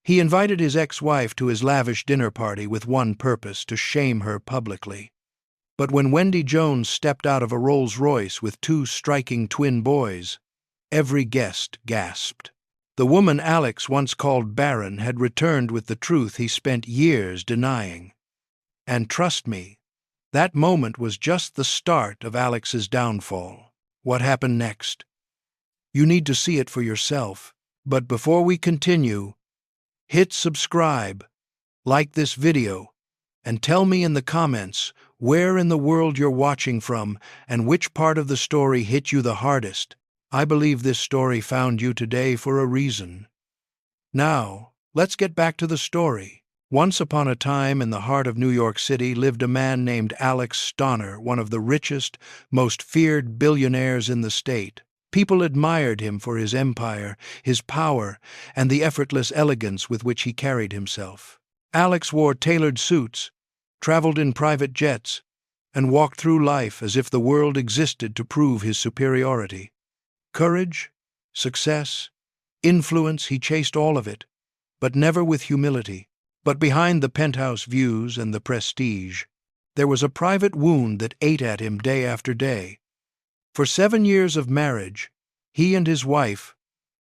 He invited his ex-wife to his lavish dinner party with one purpose: to shame her publicly. But when Wendy Jones stepped out of a Rolls-Royce with two striking twin boys, every guest gasped. The woman Alex once called barren had returned with the truth he spent years denying. And trust me, that moment was just the start of Alex's downfall. What happened next? You need to see it for yourself. But before we continue, hit subscribe, like this video, and tell me in the comments where in the world you're watching from and which part of the story hit you the hardest. I believe this story found you today for a reason. Now, let's get back to the story. Once upon a time in the heart of New York City lived a man named Alex Stonner, one of the richest, most feared billionaires in the state. People admired him for his empire, his power, and the effortless elegance with which he carried himself. Alex wore tailored suits, traveled in private jets, and walked through life as if the world existed to prove his superiority. Courage, success, influence, he chased all of it, but never with humility. But behind the penthouse views and the prestige, there was a private wound that ate at him day after day. For 7 years of marriage, he and his wife,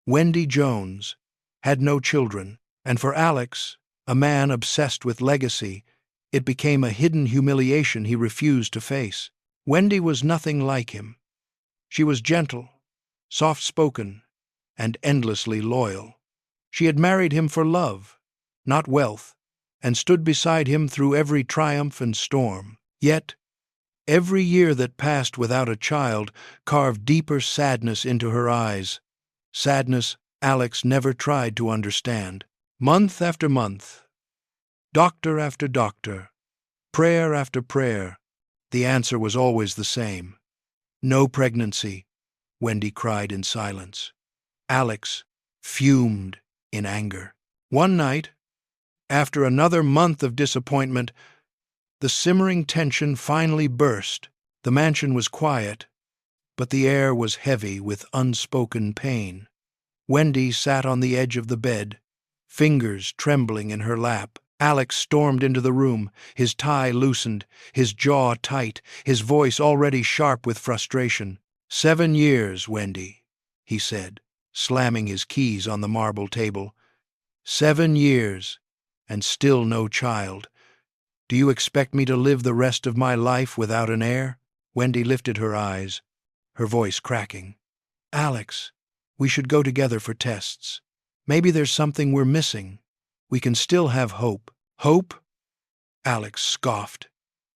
Wendy Jones, had no children, and for Alex, a man obsessed with legacy, it became a hidden humiliation he refused to face. Wendy was nothing like him. She was gentle, soft-spoken, and endlessly loyal. She had married him for love, not wealth, and stood beside him through every triumph and storm. Yet, every year that passed without a child carved deeper sadness into her eyes, sadness Alex never tried to understand. Month after month, doctor after doctor, prayer after prayer, the answer was always the same. No pregnancy, Wendy cried in silence. Alex fumed in anger. One night, after another month of disappointment, the simmering tension finally burst. The mansion was quiet, but the air was heavy with unspoken pain. Wendy sat on the edge of the bed, fingers trembling in her lap. Alex stormed into the room, his tie loosened, his jaw tight, his voice already sharp with frustration. 7 years, Wendy, he said, slamming his keys on the marble table. 7 years, and still no child. Do you expect me to live the rest of my life without an heir? Wendy lifted her eyes, her voice cracking. Alex, we should go together for tests. Maybe there's something we're missing. We can still have hope. Hope? Alex scoffed,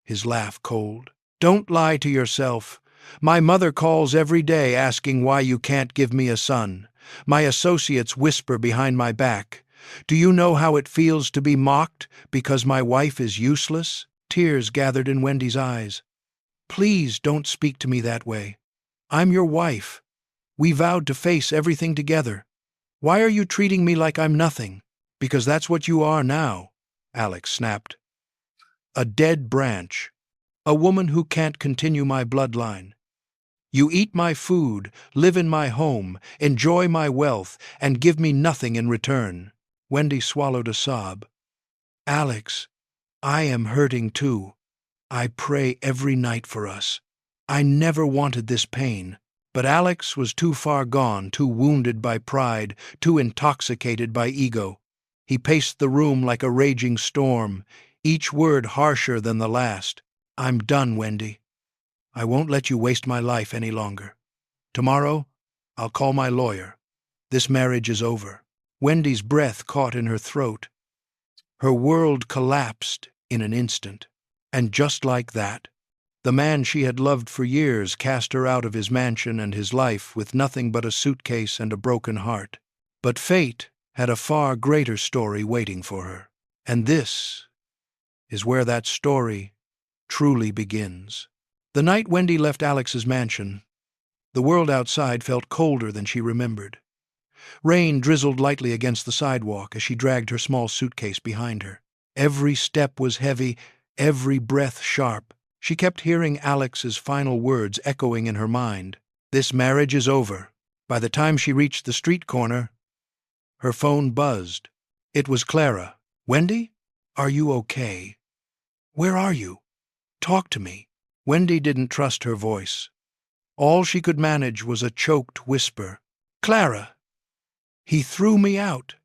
his laugh cold. Don't lie to yourself. My mother calls every day asking why you can't give me a son. My associates whisper behind my back. Do you know how it feels to be mocked because my wife is useless? Tears gathered in Wendy's eyes. Please don't speak to me that way. I'm your wife. We vowed to face everything together. Why are you treating me like I'm nothing? Because that's what you are now, Alex snapped. A dead branch. A woman who can't continue my bloodline. You eat my food, live in my home, enjoy my wealth, and give me nothing in return. Wendy swallowed a sob. Alex, I am hurting too. I pray every night for us. I never wanted this pain. But Alex was too far gone, too wounded by pride, too intoxicated by ego. He paced the room like a raging storm, each word harsher than the last. I'm done, Wendy. I won't let you waste my life any longer. Tomorrow, I'll call my lawyer. This marriage is over. Wendy's breath caught in her throat. Her world collapsed in an instant. And just like that, the man she had loved for years cast her out of his mansion and his life with nothing but a suitcase and a broken heart. But fate had a far greater story waiting for her. And this is where that story truly begins. The night Wendy left Alex's mansion, the world outside felt colder than she remembered. Rain drizzled lightly against the sidewalk as she dragged her small suitcase behind her. Every step was heavy, every breath sharp. She kept hearing Alex's final words echoing in her mind. This marriage is over. By the time she reached the street corner, her phone buzzed. It was Clara. "Wendy? Are you okay? Where are you? Talk to me." Wendy didn't trust her voice. All she could manage was a choked whisper. "Clara! He threw me out."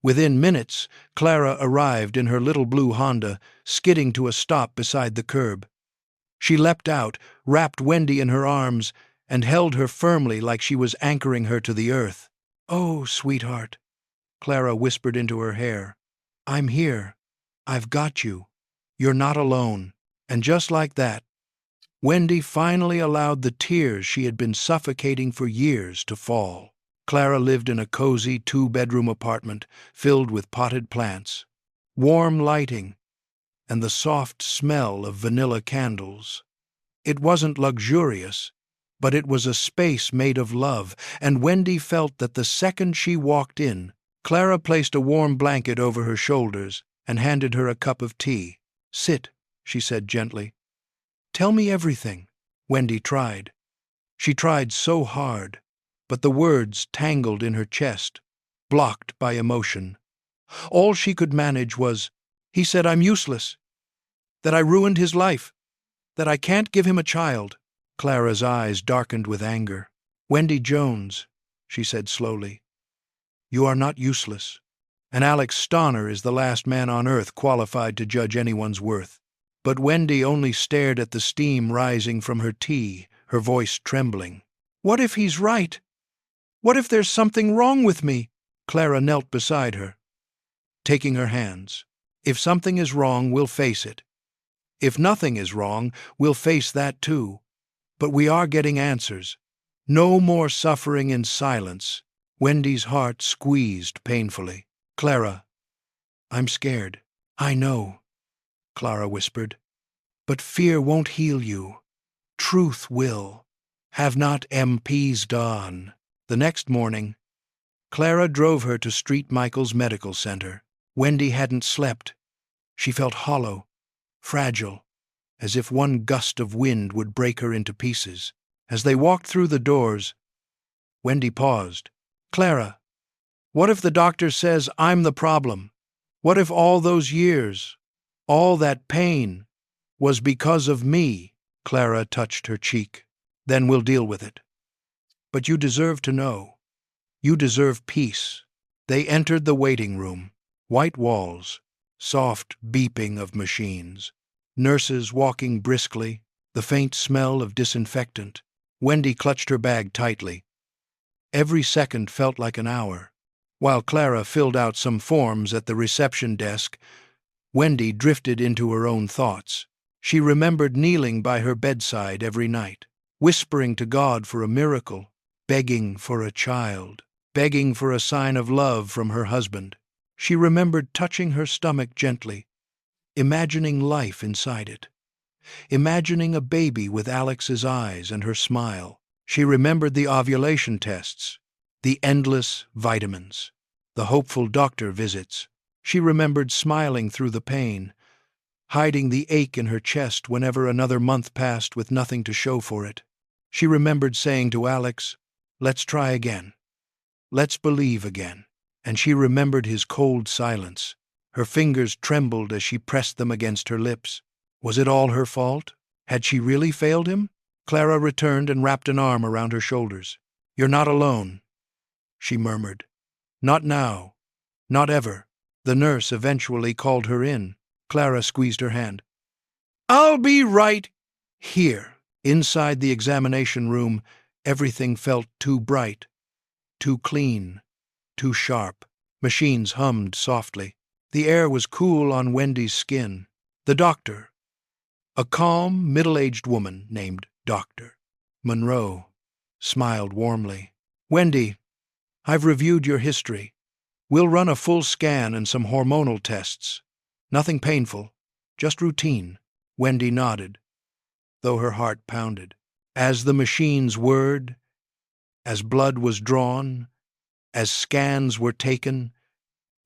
Within minutes, Clara arrived in her little blue Honda, skidding to a stop beside the curb. She leapt out, wrapped Wendy in her arms, and held her firmly like she was anchoring her to the earth. "Oh, sweetheart," Clara whispered into her hair. "I'm here. I've got you. You're not alone." And just like that, Wendy finally allowed the tears she had been suffocating for years to fall. Clara lived in a cozy two-bedroom apartment filled with potted plants, warm lighting, and the soft smell of vanilla candles. It wasn't luxurious, but it was a space made of love, and Wendy felt that the second she walked in, Clara placed a warm blanket over her shoulders and handed her a cup of tea. "Sit," she said gently. "Tell me everything." Wendy tried. She tried so hard, but the words tangled in her chest, blocked by emotion. All she could manage was, "He said I'm useless, that I ruined his life, that I can't give him a child." Clara's eyes darkened with anger. "Wendy Jones," she said slowly, "you are not useless, and Alex Stonner is the last man on earth qualified to judge anyone's worth." But Wendy only stared at the steam rising from her tea, her voice trembling. "What if he's right? What if there's something wrong with me?" Clara knelt beside her, taking her hands. "If something is wrong, we'll face it. If nothing is wrong, we'll face that too. But we are getting answers. No more suffering in silence." Wendy's heart squeezed painfully. "Clara, I'm scared." "I know," Clara whispered. "But fear won't heal you. Truth will. Have not MPs done." The next morning, Clara drove her to St. Michael's Medical Center. Wendy hadn't slept. She felt hollow, fragile, as if one gust of wind would break her into pieces. As they walked through the doors, Wendy paused. "Clara, what if the doctor says I'm the problem? What if all those years, all that pain, was because of me?" Clara touched her cheek. "Then we'll deal with it. But you deserve to know. You deserve peace." They entered the waiting room. White walls, soft beeping of machines, nurses walking briskly, the faint smell of disinfectant. Wendy clutched her bag tightly. Every second felt like an hour. While Clara filled out some forms at the reception desk, Wendy drifted into her own thoughts. She remembered kneeling by her bedside every night, whispering to God for a miracle, begging for a child, begging for a sign of love from her husband. She remembered touching her stomach gently, imagining life inside it, imagining a baby with Alex's eyes and her smile. She remembered the ovulation tests, the endless vitamins, the hopeful doctor visits. She remembered smiling through the pain, hiding the ache in her chest whenever another month passed with nothing to show for it. She remembered saying to Alex, "Let's try again. Let's believe again." And she remembered his cold silence. Her fingers trembled as she pressed them against her lips. Was it all her fault? Had she really failed him? Clara returned and wrapped an arm around her shoulders. "You're not alone," she murmured. "Not now. Not ever." The nurse eventually called her in. Clara squeezed her hand. "I'll be right here." Inside the examination room, everything felt too bright, too clean, too sharp. Machines hummed softly. The air was cool on Wendy's skin. The doctor, a calm, middle-aged woman named Dr. Monroe, smiled warmly. "Wendy, I've reviewed your history. We'll run a full scan and some hormonal tests. Nothing painful, just routine." Wendy nodded, though her heart pounded. As the machines whirred, as blood was drawn, as scans were taken,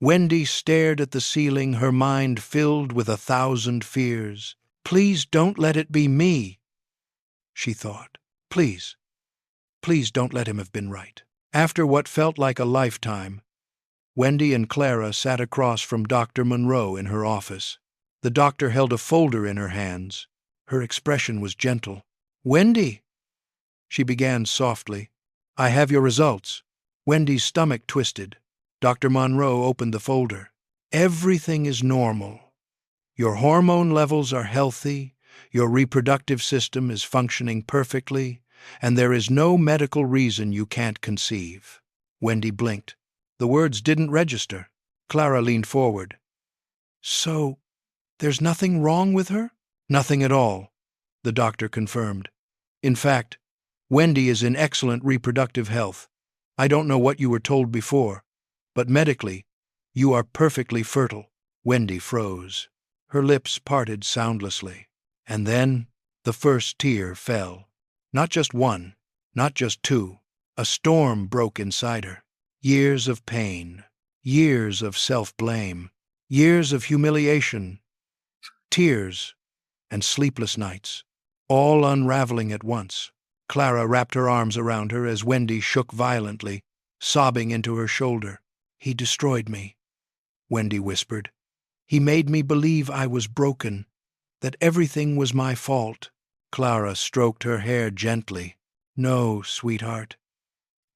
Wendy stared at the ceiling, her mind filled with 1,000 fears. "Please don't let it be me," she thought. Please don't let him have been right." After what felt like a lifetime, Wendy and Clara sat across from Dr. Monroe in her office. The doctor held a folder in her hands. Her expression was gentle. "Wendy," she began softly, "I have your results." Wendy's stomach twisted. Dr. Monroe opened the folder. "Everything is normal. Your hormone levels are healthy, your reproductive system is functioning perfectly, and there is no medical reason you can't conceive." Wendy blinked. The words didn't register. Clara leaned forward. "So, there's nothing wrong with her?" "Nothing at all," the doctor confirmed. "In fact, Wendy is in excellent reproductive health. I don't know what you were told before, but medically, you are perfectly fertile." Wendy froze. Her lips parted soundlessly. And then the first tear fell. Not just one, not just two. A storm broke inside her. Years of pain, years of self-blame, years of humiliation, tears, and sleepless nights, all unraveling at once. Clara wrapped her arms around her as Wendy shook violently, sobbing into her shoulder. "He destroyed me," Wendy whispered. "He made me believe I was broken, that everything was my fault." Clara stroked her hair gently. "No, sweetheart.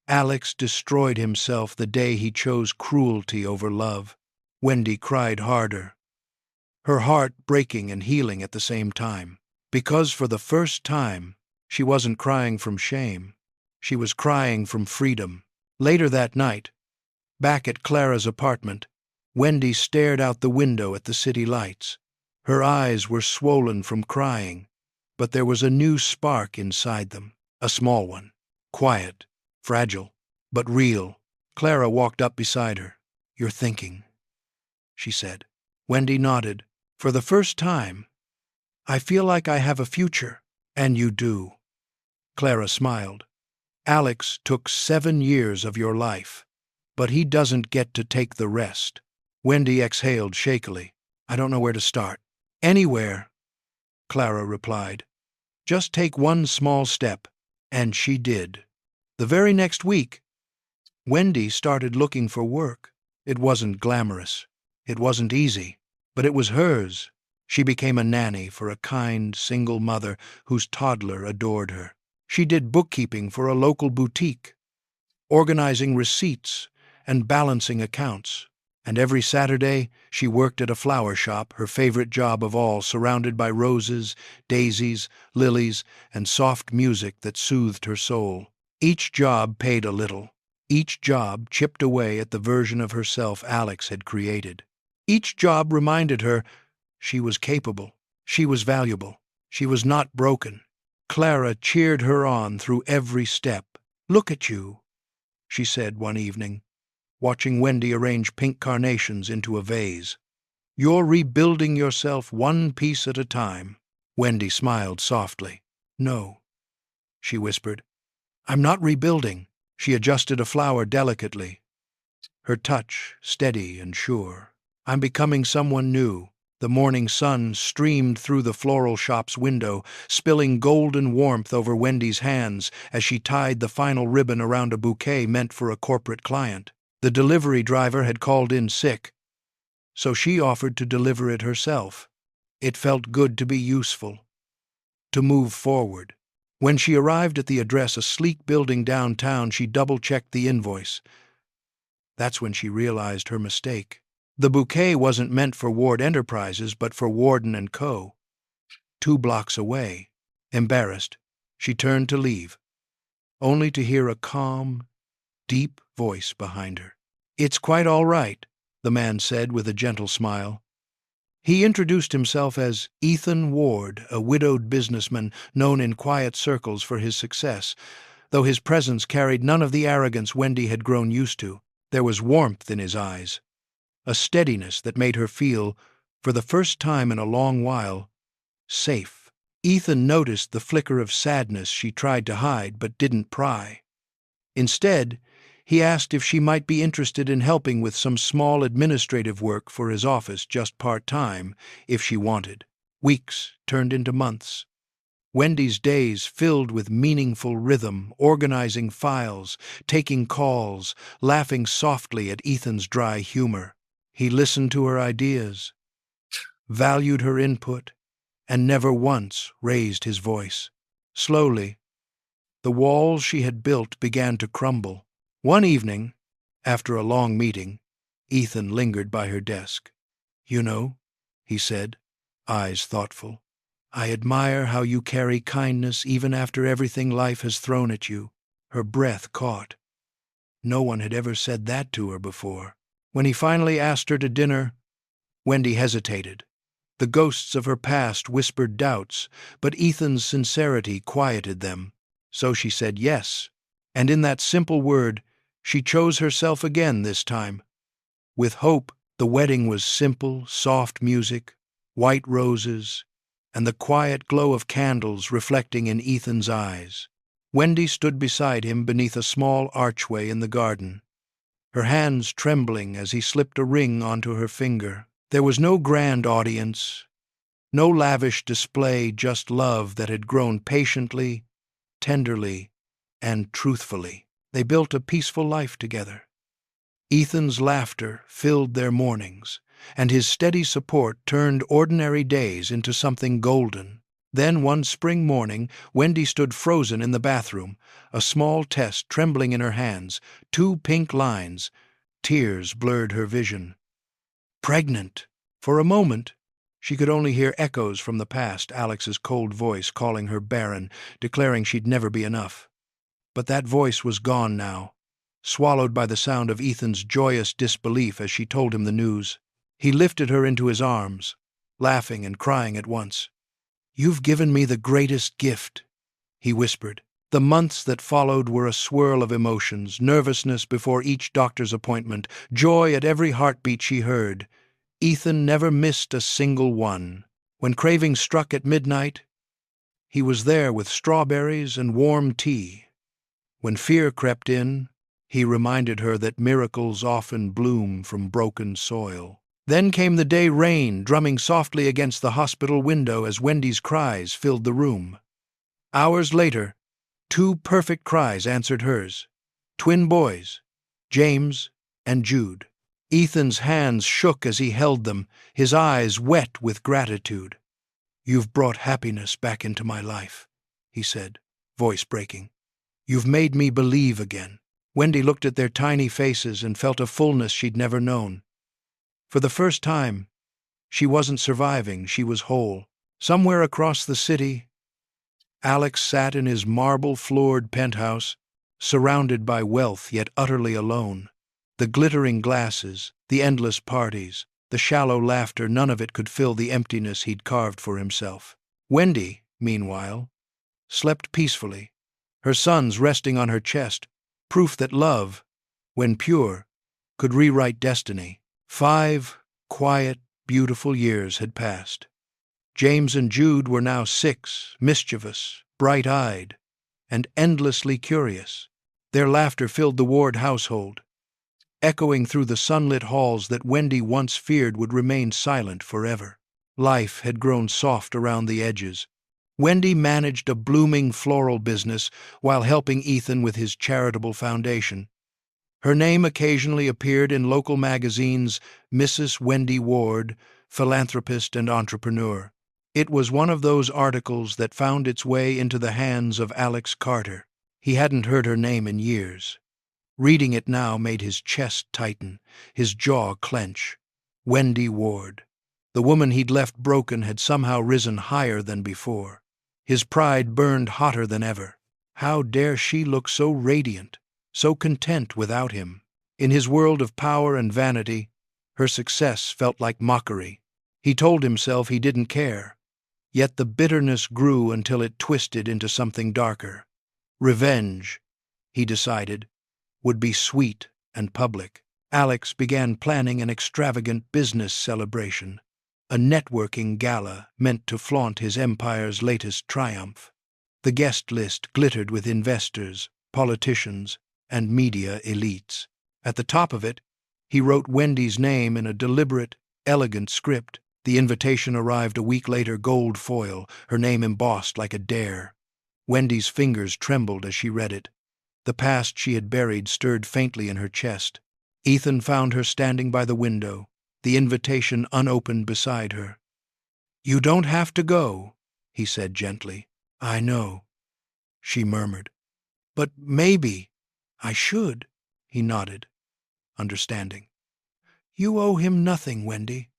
Alex destroyed himself the day he chose cruelty over love." Wendy cried harder, her heart breaking and healing at the same time. Because for the first time, she wasn't crying from shame. She was crying from freedom. Later that night, back at Clara's apartment, Wendy stared out the window at the city lights. Her eyes were swollen from crying, but there was a new spark inside them, a small one, quiet, fragile, but real. Clara walked up beside her. "You're thinking," she said. Wendy nodded. "For the first time, I feel like I have a future." "And you do." Clara smiled. "Alex took 7 years of your life, but he doesn't get to take the rest." Wendy exhaled shakily. "I don't know where to start." "Anywhere," Clara replied. "Just take one small step." And she did. The very next week, Wendy started looking for work. It wasn't glamorous. It wasn't easy, but it was hers. She became a nanny for a kind, single mother whose toddler adored her. She did bookkeeping for a local boutique, organizing receipts and balancing accounts. And every Saturday, she worked at a flower shop, her favorite job of all, surrounded by roses, daisies, lilies, and soft music that soothed her soul. Each job paid a little. Each job chipped away at the version of herself Alex had created. Each job reminded her she was capable, she was valuable, she was not broken. Clara cheered her on through every step. "Look at you," she said one evening, watching Wendy arrange pink carnations into a vase. "You're rebuilding yourself one piece at a time." Wendy smiled softly. "No," she whispered. "I'm not rebuilding." She adjusted a flower delicately, her touch steady and sure. "I'm becoming someone new." The morning sun streamed through the floral shop's window, spilling golden warmth over Wendy's hands as she tied the final ribbon around a bouquet meant for a corporate client. The delivery driver had called in sick, so she offered to deliver it herself. It felt good to be useful, to move forward. When she arrived at the address, a sleek building downtown, she double-checked the invoice. That's when she realized her mistake. The bouquet wasn't meant for Ward Enterprises, but for Warden and Co. 2 blocks away. Embarrassed, she turned to leave, only to hear a calm, deep voice behind her. "It's quite all right," the man said with a gentle smile. He introduced himself as Ethan Ward, a widowed businessman known in quiet circles for his success, though his presence carried none of the arrogance Wendy had grown used to. There was warmth in his eyes, a steadiness that made her feel, for the first time in a long while, safe. Ethan noticed the flicker of sadness she tried to hide but didn't pry. Instead, he asked if she might be interested in helping with some small administrative work for his office, just part-time, if she wanted. Weeks turned into months. Wendy's days filled with meaningful rhythm, organizing files, taking calls, laughing softly at Ethan's dry humor. He listened to her ideas, valued her input, and never once raised his voice. Slowly, the walls she had built began to crumble. One evening, after a long meeting, Ethan lingered by her desk. "You know," he said, eyes thoughtful, "I admire how you carry kindness even after everything life has thrown at you." Her breath caught. No one had ever said that to her before. When he finally asked her to dinner, Wendy hesitated. The ghosts of her past whispered doubts, but Ethan's sincerity quieted them. So she said yes, and in that simple word, she chose herself again this time. With hope, the wedding was simple, soft music, white roses, and the quiet glow of candles reflecting in Ethan's eyes. Wendy stood beside him beneath a small archway in the garden, her hands trembling as he slipped a ring onto her finger. There was no grand audience, no lavish display, just love that had grown patiently, tenderly, and truthfully. They built a peaceful life together. Ethan's laughter filled their mornings, and his steady support turned ordinary days into something golden. Then one spring morning, Wendy stood frozen in the bathroom, a small test trembling in her hands, two pink lines. Tears blurred her vision. Pregnant! For a moment, she could only hear echoes from the past, Alex's cold voice calling her barren, declaring she'd never be enough. But that voice was gone now, swallowed by the sound of Ethan's joyous disbelief as she told him the news. He lifted her into his arms, laughing and crying at once. "You've given me the greatest gift," he whispered. The months that followed were a swirl of emotions, nervousness before each doctor's appointment, joy at every heartbeat she heard. Ethan never missed a single one. When craving struck at midnight, he was there with strawberries and warm tea. When fear crept in, he reminded her that miracles often bloom from broken soil. Then came the day rain drumming softly against the hospital window as Wendy's cries filled the room. Hours later, two perfect cries answered hers. Twin boys, James and Jude. Ethan's hands shook as he held them, his eyes wet with gratitude. "You've brought happiness back into my life," he said, voice breaking. "You've made me believe again." Wendy looked at their tiny faces and felt a fullness she'd never known. For the first time, she wasn't surviving, she was whole. Somewhere across the city, Alex sat in his marble-floored penthouse, surrounded by wealth yet utterly alone. The glittering glasses, the endless parties, the shallow laughter, none of it could fill the emptiness he'd carved for himself. Wendy, meanwhile, slept peacefully, her sons resting on her chest, proof that love, when pure, could rewrite destiny. 5 quiet, beautiful years had passed. James and Jude were now 6, mischievous, bright-eyed, and endlessly curious. Their laughter filled the Ward household, echoing through the sunlit halls that Wendy once feared would remain silent forever. Life had grown soft around the edges. Wendy managed a blooming floral business while helping Ethan with his charitable foundation. Her name occasionally appeared in local magazines, Mrs. Wendy Ward, philanthropist and entrepreneur. It was one of those articles that found its way into the hands of Alex Carter. He hadn't heard her name in years. Reading it now made his chest tighten, his jaw clench. Wendy Ward. The woman he'd left broken had somehow risen higher than before. His pride burned hotter than ever. How dare she look so radiant, so content without him? In his world of power and vanity, her success felt like mockery. He told himself he didn't care, yet the bitterness grew until it twisted into something darker. Revenge, he decided, would be sweet and public. Alex began planning an extravagant business celebration, a networking gala meant to flaunt his empire's latest triumph. The guest list glittered with investors, politicians, and media elites. At the top of it, he wrote Wendy's name in a deliberate, elegant script. The invitation arrived a week later, gold foil, her name embossed like a dare. Wendy's fingers trembled as she read it. The past she had buried stirred faintly in her chest. Ethan found her standing by the window, the invitation unopened beside her. "You don't have to go," he said gently. "I know," she murmured. "But maybe I should," he nodded, understanding. "You owe him nothing, Wendy.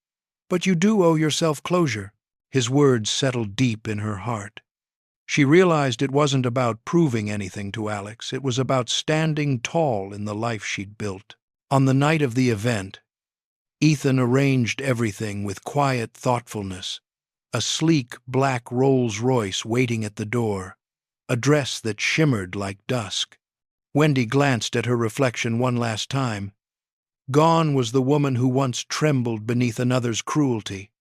But you do owe yourself closure." His words settled deep in her heart. She realized it wasn't about proving anything to Alex, it was about standing tall in the life she'd built. On the night of the event, Ethan arranged everything with quiet thoughtfulness. A sleek black Rolls-Royce waiting at the door, a dress that shimmered like dusk. Wendy glanced at her reflection one last time. Gone was the woman who once trembled beneath another's cruelty.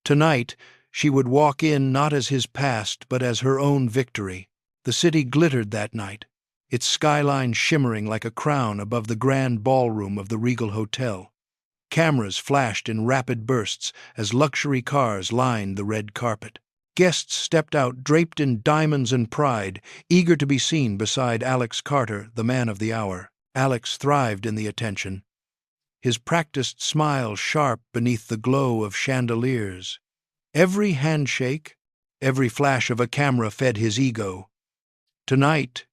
Tonight, she would walk in not as his past, but as her own victory. The city glittered that night, its skyline shimmering like a crown above the grand ballroom of the Regal Hotel. Cameras flashed in rapid bursts as luxury cars lined the red carpet. Guests stepped out draped in diamonds and pride, eager to be seen beside Alex Carter, the man of the hour. Alex thrived in the attention, his practiced smile sharp beneath the glow of chandeliers. Every handshake, every flash of a camera fed his ego. Tonight,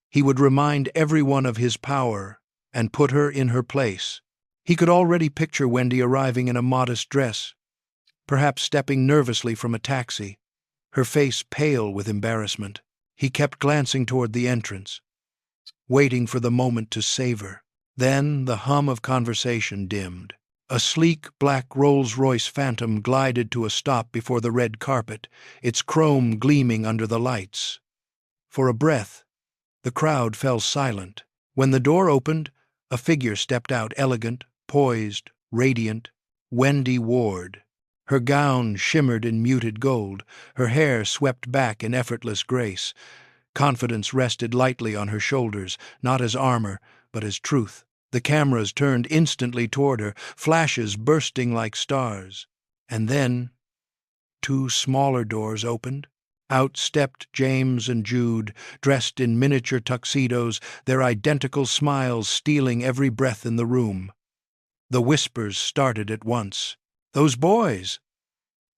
he would remind everyone of his power and put her in her place. He could already picture Wendy arriving in a modest dress, perhaps stepping nervously from a taxi, her face pale with embarrassment. He kept glancing toward the entrance, waiting for the moment to savor. Then the hum of conversation dimmed. A sleek black Rolls-Royce Phantom glided to a stop before the red carpet, its chrome gleaming under the lights. For a breath, the crowd fell silent. When the door opened, a figure stepped out, elegant, poised, radiant. Wendy Ward. Her gown shimmered in muted gold, her hair swept back in effortless grace. Confidence rested lightly on her shoulders, not as armor, but as truth. The cameras turned instantly toward her, flashes bursting like stars. And then, two smaller doors opened. Out stepped James and Jude, dressed in miniature tuxedos, their identical smiles stealing every breath in the room. The whispers started at once. "Those boys!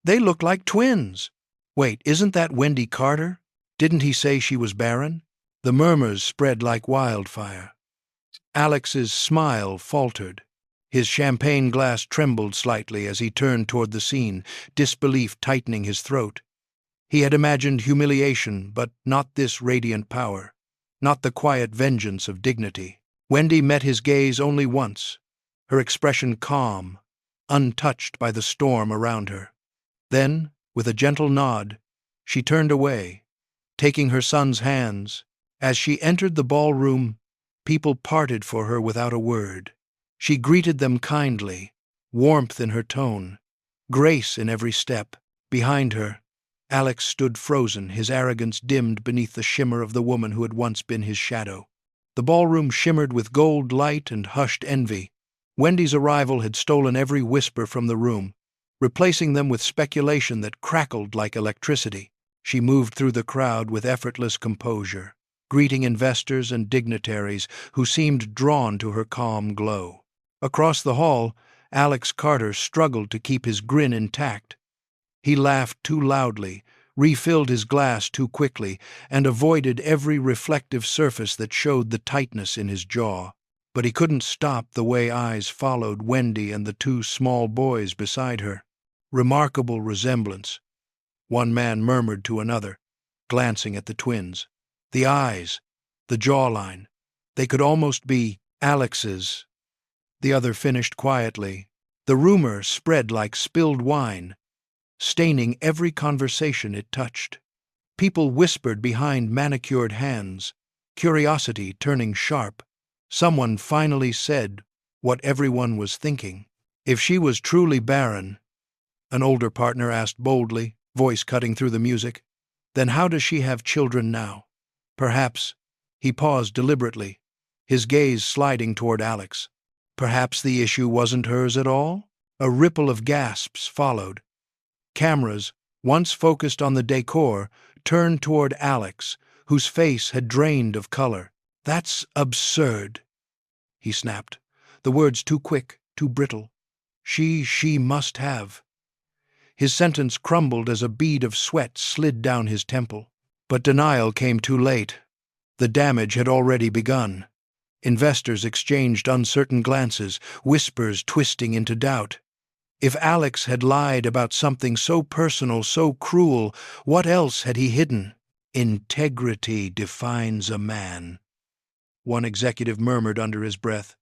They look like twins! Wait, isn't that Wendy Carter? Didn't he say she was barren?" The murmurs spread like wildfire. Alex's smile faltered. His champagne glass trembled slightly as he turned toward the scene, disbelief tightening his throat. He had imagined humiliation, but not this radiant power, not the quiet vengeance of dignity. Wendy met his gaze only once, her expression calm, untouched by the storm around her. Then, with a gentle nod, she turned away, taking her son's hands. As she entered the ballroom, people parted for her without a word. She greeted them kindly, warmth in her tone, grace in every step. Behind her, Alex stood frozen, his arrogance dimmed beneath the shimmer of the woman who had once been his shadow. The ballroom shimmered with gold light and hushed envy. Wendy's arrival had stolen every whisper from the room, replacing them with speculation that crackled like electricity. She moved through the crowd with effortless composure, greeting investors and dignitaries who seemed drawn to her calm glow. Across the hall, Alex Carter struggled to keep his grin intact. He laughed too loudly, refilled his glass too quickly, and avoided every reflective surface that showed the tightness in his jaw. But he couldn't stop the way eyes followed Wendy and the two small boys beside her. "Remarkable resemblance," one man murmured to another, glancing at the twins. The eyes, the jawline, they could almost be Alex's. The other finished quietly. The rumor spread like spilled wine, staining every conversation it touched. People whispered behind manicured hands, curiosity turning sharp. Someone finally said what everyone was thinking. "If she was truly barren," an older partner asked boldly, voice cutting through the music, "then how does she have children now? Perhaps," he paused deliberately, his gaze sliding toward Alex, "perhaps the issue wasn't hers at all?" A ripple of gasps followed. Cameras, once focused on the decor, turned toward Alex, whose face had drained of color. "That's absurd," he snapped, the words too quick, too brittle. She must have." His sentence crumbled as a bead of sweat slid down his temple. But denial came too late. The damage had already begun. Investors exchanged uncertain glances, whispers twisting into doubt. If Alex had lied about something so personal, so cruel, what else had he hidden? "Integrity defines a man," one executive murmured under his breath,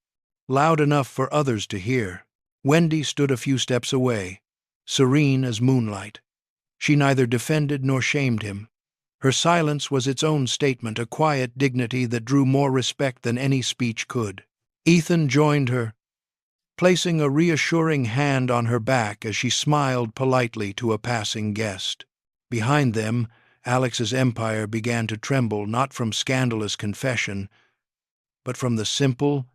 loud enough for others to hear. Wendy stood a few steps away, serene as moonlight. She neither defended nor shamed him. Her silence was its own statement, a quiet dignity that drew more respect than any speech could. Ethan joined her, placing a reassuring hand on her back as she smiled politely to a passing guest. Behind them, Alex's empire began to tremble, not from scandalous confession, but from the simple,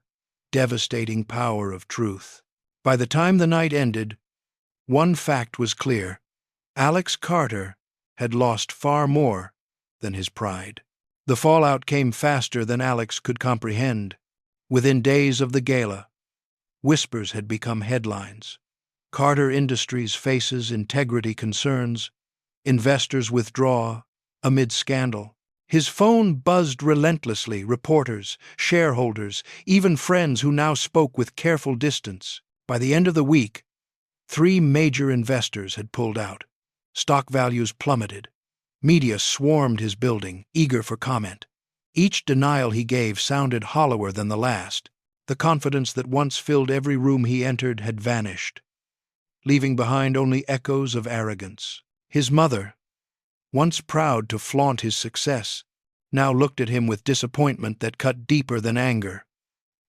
devastating power of truth. By the time the night ended, one fact was clear: Alex Carter had lost far more than his pride. The fallout came faster than Alex could comprehend. Within days of the gala, whispers had become headlines. Carter Industries faces integrity concerns. Investors withdraw amid scandal. His phone buzzed relentlessly, reporters, shareholders, even friends who now spoke with careful distance. By the end of the week, 3 major investors had pulled out. Stock values plummeted. Media swarmed his building, eager for comment. Each denial he gave sounded hollower than the last. The confidence that once filled every room he entered had vanished, leaving behind only echoes of arrogance. His mother, once proud to flaunt his success, now looked at him with disappointment that cut deeper than anger.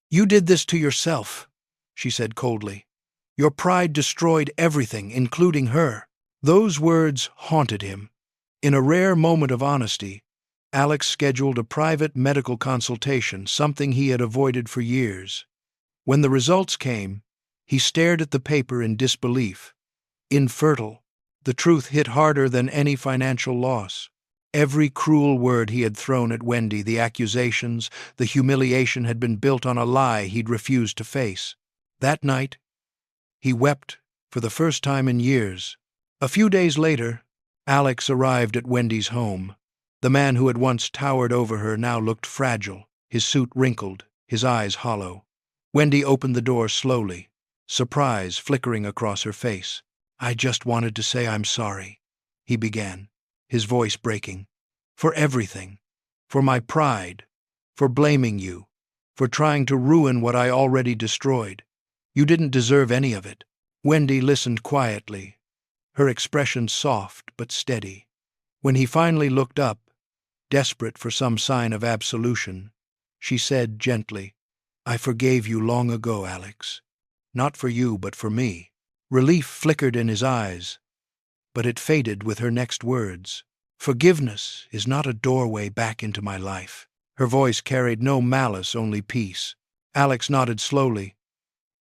"You did this to yourself," she said coldly. "Your pride destroyed everything, including her." Those words haunted him. In a rare moment of honesty, Alex scheduled a private medical consultation, something he had avoided for years. When the results came, he stared at the paper in disbelief. Infertile. The truth hit harder than any financial loss. Every cruel word he had thrown at Wendy, the accusations, the humiliation had been built on a lie he'd refused to face. That night, he wept for the first time in years. A few days later, Alex arrived at Wendy's home. The man who had once towered over her now looked fragile, his suit wrinkled, his eyes hollow. Wendy opened the door slowly, surprise flickering across her face. "I just wanted to say I'm sorry," he began, his voice breaking. "For everything. For my pride. For blaming you. For trying to ruin what I already destroyed. You didn't deserve any of it." Wendy listened quietly, her expression soft but steady. When he finally looked up, desperate for some sign of absolution, she said gently, "I forgave you long ago, Alex. Not for you, but for me." Relief flickered in his eyes, but it faded with her next words. "Forgiveness is not a doorway back into my life." Her voice carried no malice, only peace. Alex nodded slowly,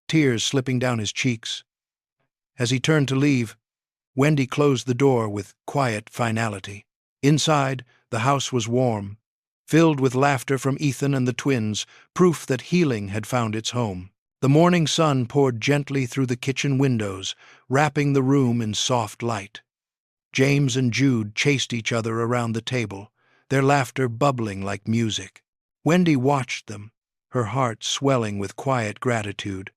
tears slipping down his cheeks. As he turned to leave, Wendy closed the door with quiet finality. Inside, the house was warm, filled with laughter from Ethan and the twins, proof that healing had found its home. The morning sun poured gently through the kitchen windows, wrapping the room in soft light. James and Jude chased each other around the table, their laughter bubbling like music. Wendy watched them, her heart swelling with quiet gratitude.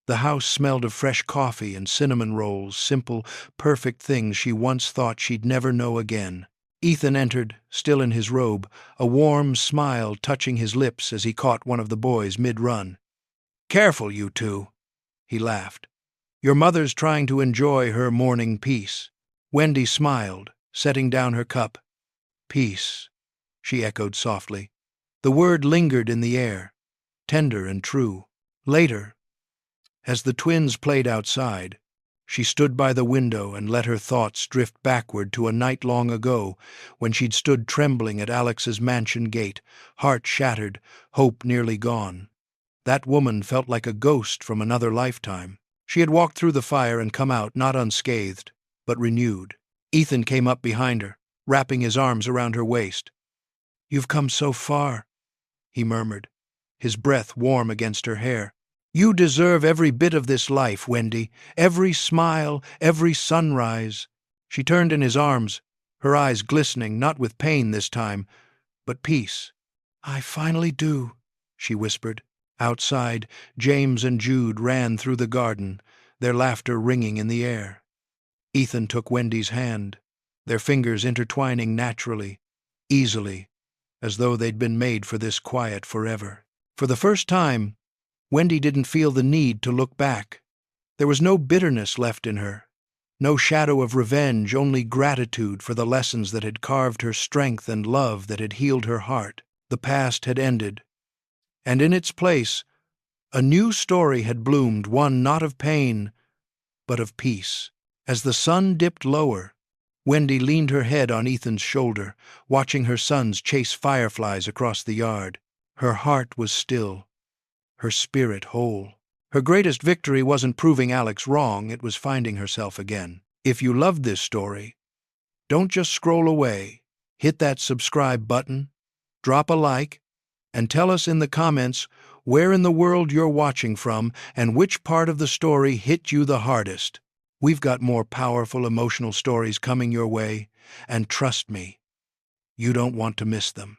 The house smelled of fresh coffee and cinnamon rolls, simple, perfect things she once thought she'd never know again. Ethan entered, still in his robe, a warm smile touching his lips as he caught one of the boys mid-run. "Careful, you two," he laughed. "Your mother's trying to enjoy her morning peace." Wendy smiled, setting down her cup. "Peace," she echoed softly. The word lingered in the air, tender and true. Later, as the twins played outside, she stood by the window and let her thoughts drift backward to a night long ago when she'd stood trembling at Alex's mansion gate, heart shattered, hope nearly gone. That woman felt like a ghost from another lifetime. She had walked through the fire and come out not unscathed. but renewed. Ethan came up behind her, wrapping his arms around her waist. "You've come so far," he murmured, his breath warm against her hair. "You deserve every bit of this life, Wendy, every smile, every sunrise." She turned in his arms, her eyes glistening, not with pain this time, but peace. "I finally do," she whispered. Outside, James and Jude ran through the garden, their laughter ringing in the air. Ethan took Wendy's hand, their fingers intertwining naturally, easily, as though they'd been made for this quiet forever. For the first time, Wendy didn't feel the need to look back. There was no bitterness left in her, no shadow of revenge, only gratitude for the lessons that had carved her strength and love that had healed her heart. The past had ended, and in its place, a new story had bloomed, one not of pain, but of peace. As the sun dipped lower, Wendy leaned her head on Ethan's shoulder, watching her sons chase fireflies across the yard. Her heart was still, her spirit whole. Her greatest victory wasn't proving Alex wrong, it was finding herself again. If you loved this story, don't just scroll away. Hit that subscribe button, drop a like, and tell us in the comments where in the world you're watching from and which part of the story hit you the hardest. We've got more powerful emotional stories coming your way, and trust me, you don't want to miss them.